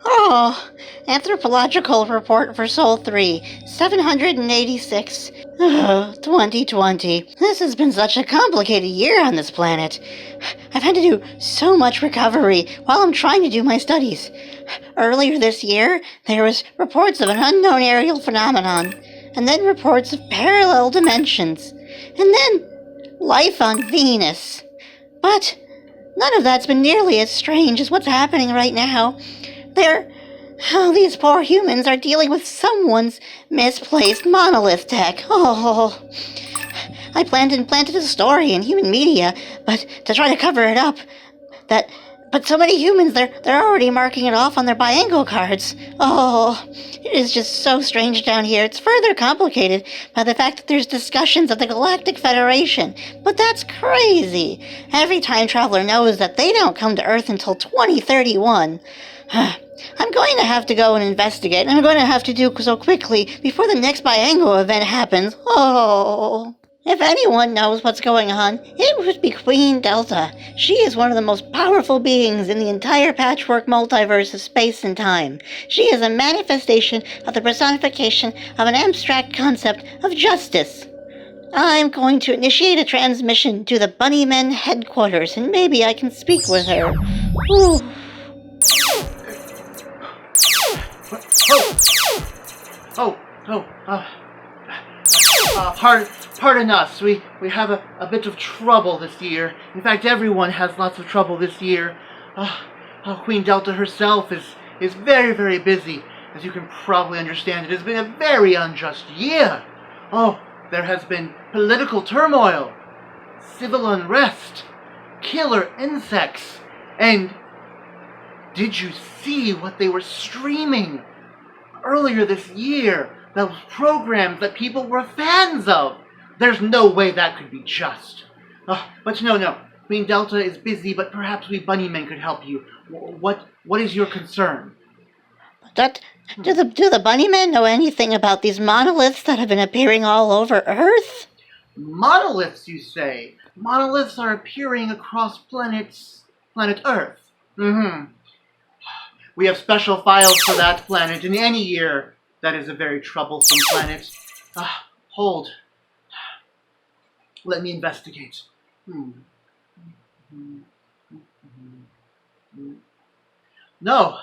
Oh, anthropological report for Sol 3, 786. Oh, 2020. This has been such a complicated year on this planet. I've had to do so much recovery while I'm trying to do my studies. Earlier this year, there was reports of an unknown aerial phenomenon, and then reports of parallel dimensions, and then life on Venus. But none of that's been nearly as strange as what's happening right now. These poor humans are dealing with someone's misplaced monolith tech. Oh, I planted a story in human media, but to try to cover it up, but so many humans, they're already marking it off on their biango cards. Oh, it is just so strange down here. It's further complicated by the fact that there's discussions of the Galactic Federation. But that's crazy. Every time traveler knows that they don't come to Earth until 2031. I'm going to have to go and investigate, and I'm going to have to do so quickly before the next biango event happens. Oh. If anyone knows what's going on, it would be Queen Delta. She is one of the most powerful beings in the entire Patchwork Multiverse of space and time. She is a manifestation of the personification of an abstract concept of justice. I'm going to initiate a transmission to the Bunnymen headquarters, and maybe I can speak with her. Ooh. Pardon us. We have a bit of trouble this year. In fact, everyone has lots of trouble this year. Queen Delta herself is very, very busy. As you can probably understand, it has been a very unjust year. Oh, there has been political turmoil, civil unrest, killer insects, and did you see what they were streaming earlier this year? Those programs that people were fans of. There's no way that could be just. But no. Queen Delta is busy, but perhaps we Bunnymen could help you. What is your concern? Do the Bunnymen know anything about these monoliths that have been appearing all over Earth? Monoliths, you say? Monoliths are appearing across planet Earth. We have special files for that planet in any year. That is a very troublesome planet. Hold. Let me investigate. No,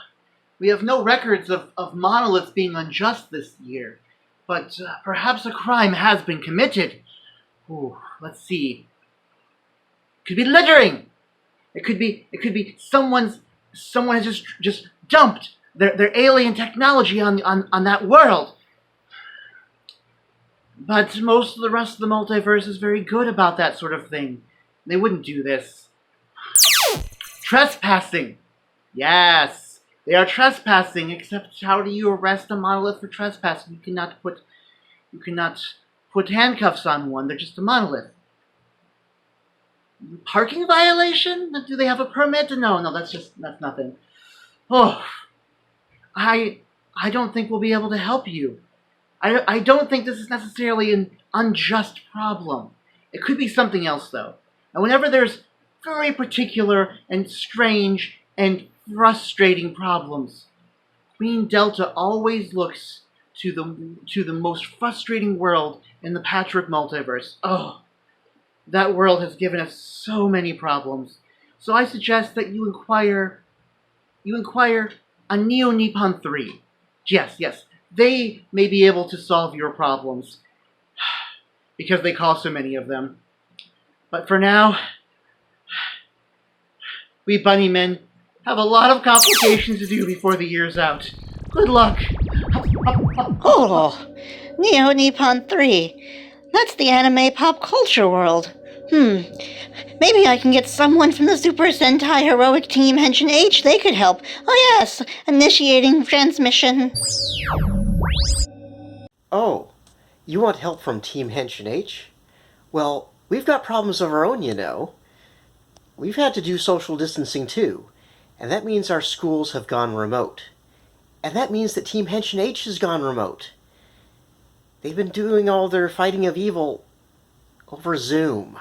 we have no records of monoliths being unjust this year. But perhaps a crime has been committed. Let's see. Could be littering. It could be someone has just dumped their alien technology on that world. But most of the rest of the multiverse is very good about that sort of thing. They wouldn't do this. Trespassing. Yes, they are trespassing, except how do you arrest a monolith for trespassing? You cannot put handcuffs on one. They're just a monolith. Parking violation? Do they have a permit? No, that's nothing. I don't think we'll be able to help you. I don't think this is necessarily an unjust problem. It could be something else, though. And whenever there's very particular and strange and frustrating problems, Queen Delta always looks to the most frustrating world in the Patchwork Multiverse. That world has given us so many problems. So I suggest that you inquire on Neo-Nippon 3. Yes. They may be able to solve your problems, because they cause so many of them. But for now, we Bunnymen have a lot of complications to do before the year's out. Good luck. Neo-Nippon 3. That's the anime pop culture world. Maybe I can get someone from the Super Sentai Heroic Team Henshin H. They could help. Oh yes, initiating transmission. Oh, you want help from Team Henshin H? Well, we've got problems of our own, you know. We've had to do social distancing too, and that means our schools have gone remote. And that means that Team Henshin H has gone remote. They've been doing all their fighting of evil over Zoom.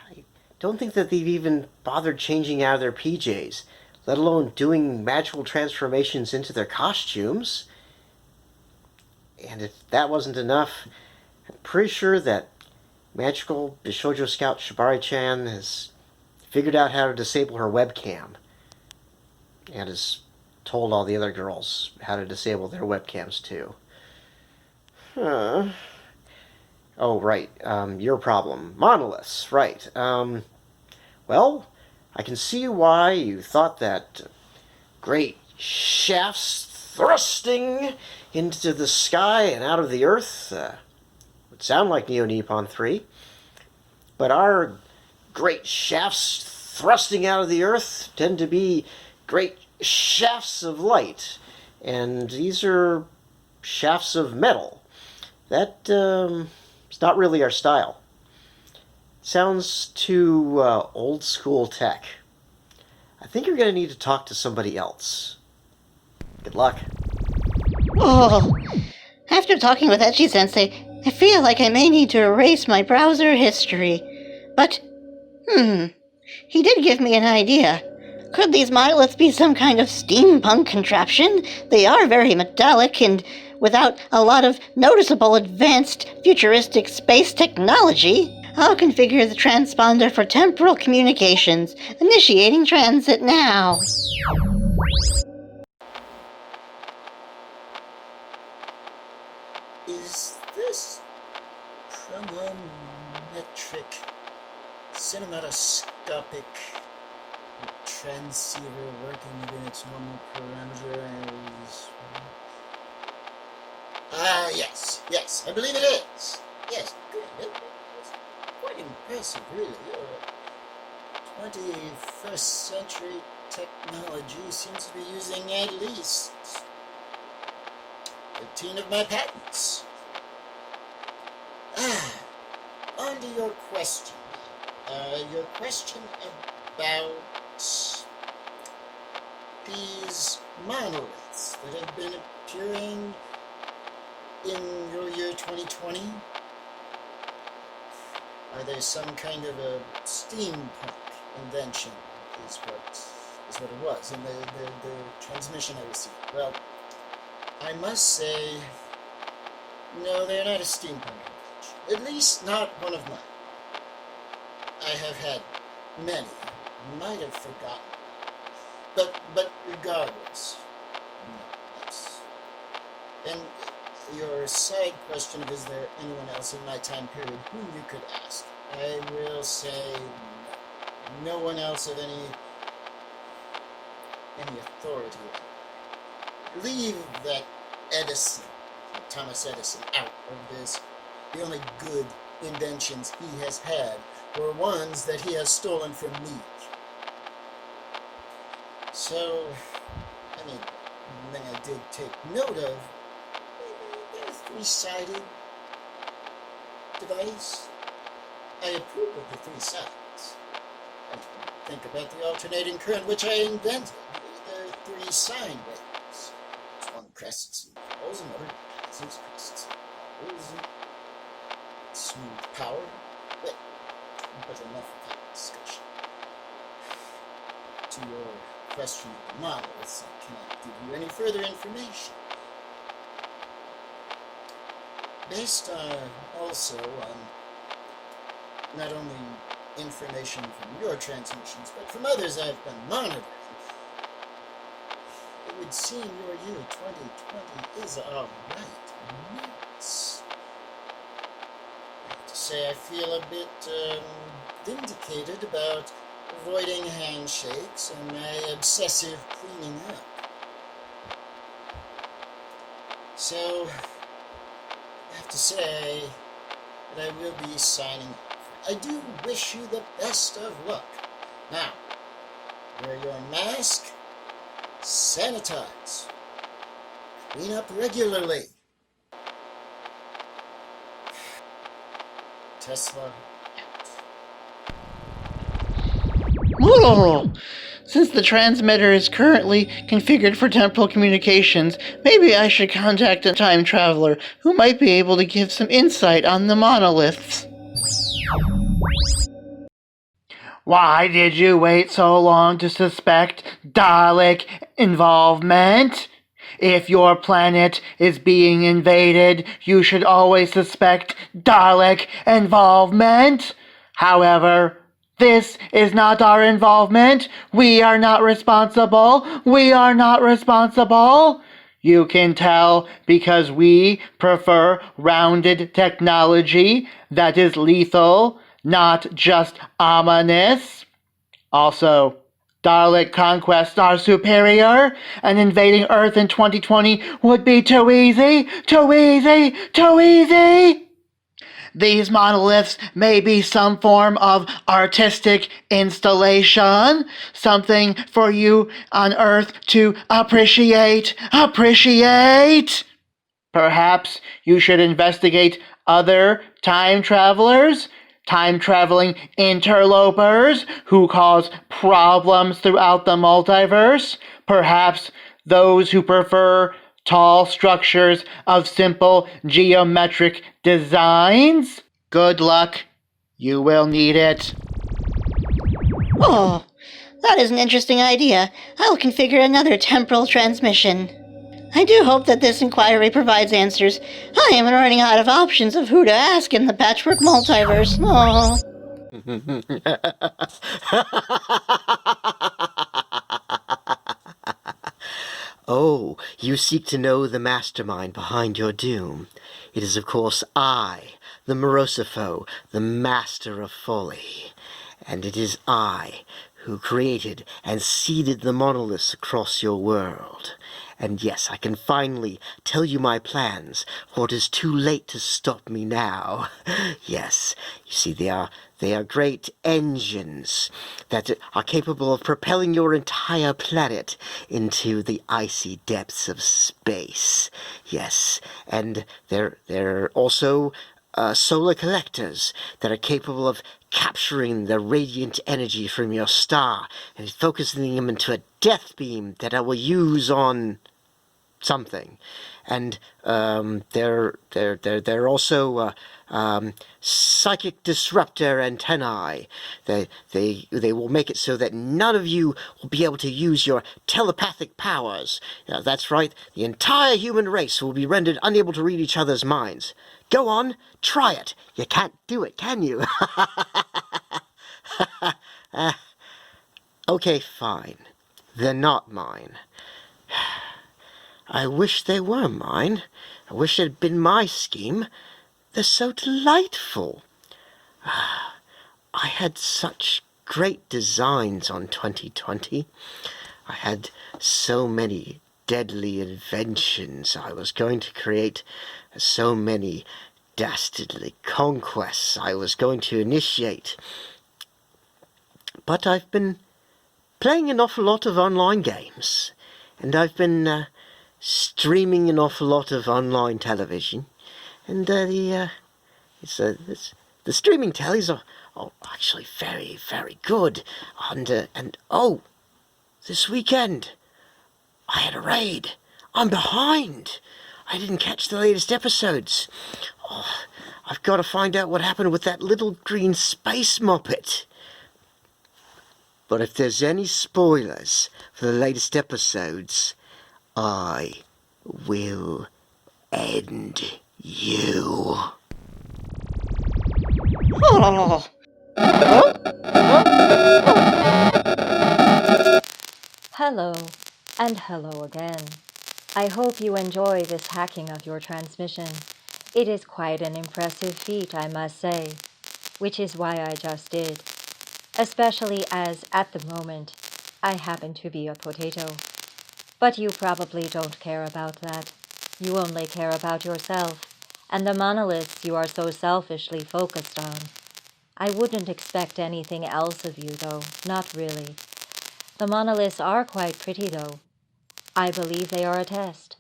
I don't think that they've even bothered changing out of their PJs, let alone doing magical transformations into their costumes. And if that wasn't enough, I'm pretty sure that magical Bishojo Scout Shibari-chan has figured out how to disable her webcam and has told all the other girls how to disable their webcams too. Huh. Oh, right. Your problem. Monoliths, right. Well, I can see why you thought that great shafts thrusting into the sky and out of the earth would sound like Neo Nippon 3. But our great shafts thrusting out of the earth tend to be great shafts of light. And these are shafts of metal. That, it's not really our style. Sounds too old school tech. I think you're going to need to talk to somebody else. Good luck. Oh, after talking with Echi-sensei, I feel like I may need to erase my browser history. But, he did give me an idea. Could these monoliths be some kind of steampunk contraption? They are very metallic and without a lot of noticeable advanced futuristic space technology. I'll configure the transponder for temporal communications. Initiating transit now. Is this chronometric cinematoscopic transceiver working within its normal parameters? Yes, I believe it is. Yes, good. It's quite impressive, really. 21st century technology seems to be using at least 15 of my patents. On to your question. Your question about these monoliths that have been appearing in your year 2020? Are they some kind of a steampunk invention? Is what it was in the transmission I received. Well, I must say, no, they're not a steampunk invention. At least not one of mine. I have had many. Might have forgotten. But regardless. Yes. And your side question of is there anyone else in my time period whom you could ask? I will say no. No one else of any authority. Leave that Edison, Thomas Edison, out of this. The only good inventions he has had were ones that he has stolen from me. So, I mean, one thing I did take note of, a three-sided device. I approve of the three sides. I think about the alternating current which I invented, the three sine waves. One crests and falls, another rises, crests and falls, and smooth power. But enough of that discussion. To your question of the monoliths, I cannot give you any further information. Based also on not only information from your transmissions, but from others I've been monitoring, it would seem your year 2020 is alright. Nuts. I have to say I feel a bit vindicated about avoiding handshakes and my obsessive cleaning up. So, I have to say that I will be signing off. I do wish you the best of luck. Now, wear your mask, sanitize, clean up regularly. Tesla. Oh, since the transmitter is currently configured for temporal communications, maybe I should contact a time traveler who might be able to give some insight on the monoliths. Why did you wait so long to suspect Dalek involvement? If your planet is being invaded, you should always suspect Dalek involvement. However, this is not our involvement. We are not responsible. We are not responsible. You can tell because we prefer rounded technology that is lethal, not just ominous. Also, Dalek conquests are superior, and invading Earth in 2020 would be too easy, too easy, too easy. These monoliths may be some form of artistic installation, something for you on Earth to appreciate. Perhaps you should investigate other time travelers, time-traveling interlopers who cause problems throughout the multiverse. Perhaps those who prefer tall structures of simple geometric designs. Good luck. You will need it. Oh, that is an interesting idea. I'll configure another temporal transmission. I do hope that this inquiry provides answers. I am running out of options of who to ask in the Patchwork Multiverse. Oh. Oh, you seek to know the mastermind behind your doom. It is, of course, I, the Morosopho, the master of folly. And it is I who created and seeded the monoliths across your world. And yes, I can finally tell you my plans, for it is too late to stop me now. Yes, you see, they are great engines that are capable of propelling your entire planet into the icy depths of space. Yes, and they're also solar collectors that are capable of capturing the radiant energy from your star and focusing them into a death beam that I will use on something. And they're also psychic disruptor antennae. They will make it so that none of you will be able to use your telepathic powers. That's right, the entire human race will be rendered unable to read each other's minds. Go on, try it. You can't do it, can you? Okay, fine. They're not mine. I wish they were mine. I wish it had been my scheme. They're so delightful. I had such great designs on 2020. I had so many deadly inventions I was going to create, so many dastardly conquests I was going to initiate. But I've been playing an awful lot of online games, and I've been streaming an awful lot of online television, and the streaming tellies are actually very, very good. And this weekend I had a raid. I'm behind. I didn't catch the latest episodes. I've got to find out what happened with that little green space moppet. But if there's any spoilers for the latest episodes, I will end you. Oh. Hello, and hello again. I hope you enjoy this hacking of your transmission. It is quite an impressive feat, I must say, which is why I just did. Especially as, at the moment, I happen to be a potato. But you probably don't care about that. You only care about yourself, and the monoliths you are so selfishly focused on. I wouldn't expect anything else of you, though, not really. The monoliths are quite pretty, though. I believe they are a test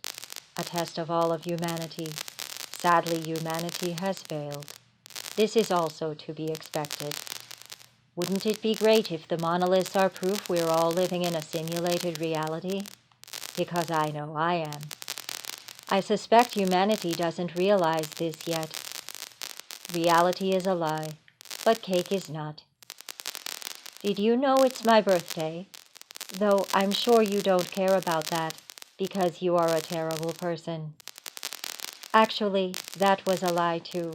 of all of humanity. Sadly, humanity has failed. This is also to be expected. Wouldn't it be great if the monoliths are proof we're all living in a simulated reality? Because I know I am. I suspect humanity doesn't realize this yet. Reality is a lie, but cake is not. Did you know it's my birthday? Though I'm sure you don't care about that, because you are a terrible person. Actually, that was a lie too.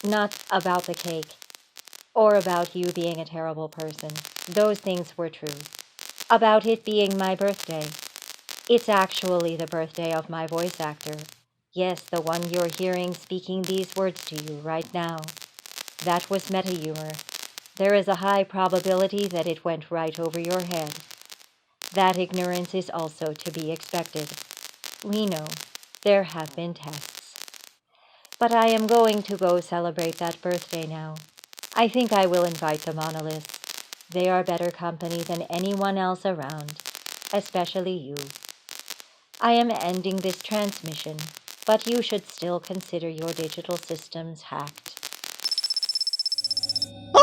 Not about the cake, or about you being a terrible person. Those things were true. About it being my birthday. It's actually the birthday of my voice actor. Yes, the one you're hearing speaking these words to you right now. That was meta-humor. There is a high probability that it went right over your head. That ignorance is also to be expected. We know. There have been tests. But I am going to go celebrate that birthday now. I think I will invite the monoliths. They are better company than anyone else around, especially you. I am ending this transmission, but you should still consider your digital systems hacked.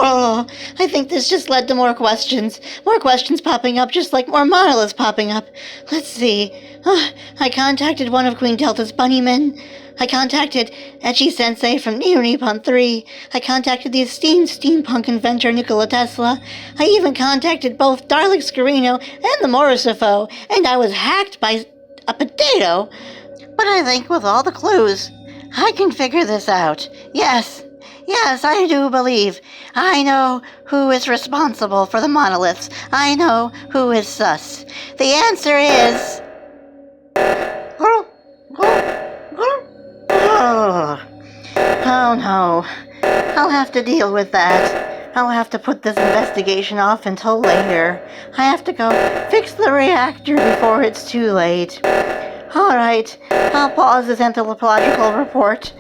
Oh, I think this just led to more questions. More questions popping up, just like more monoliths popping up. Let's see. I contacted one of Queen Delta's bunnymen. I contacted Etchy Sensei from Neo Nippon 3. I contacted the esteemed steampunk inventor Nikola Tesla. I even contacted both Darlik Scarino and the Morrisopho, and I was hacked by a potato. But I think with all the clues, I can figure this out. Yes, I do believe. I know who is responsible for the monoliths. I know who is sus. The answer is... Oh no. I'll have to deal with that. I'll have to put this investigation off until later. I have to go fix the reactor before it's too late. Alright, I'll pause this anthropological report.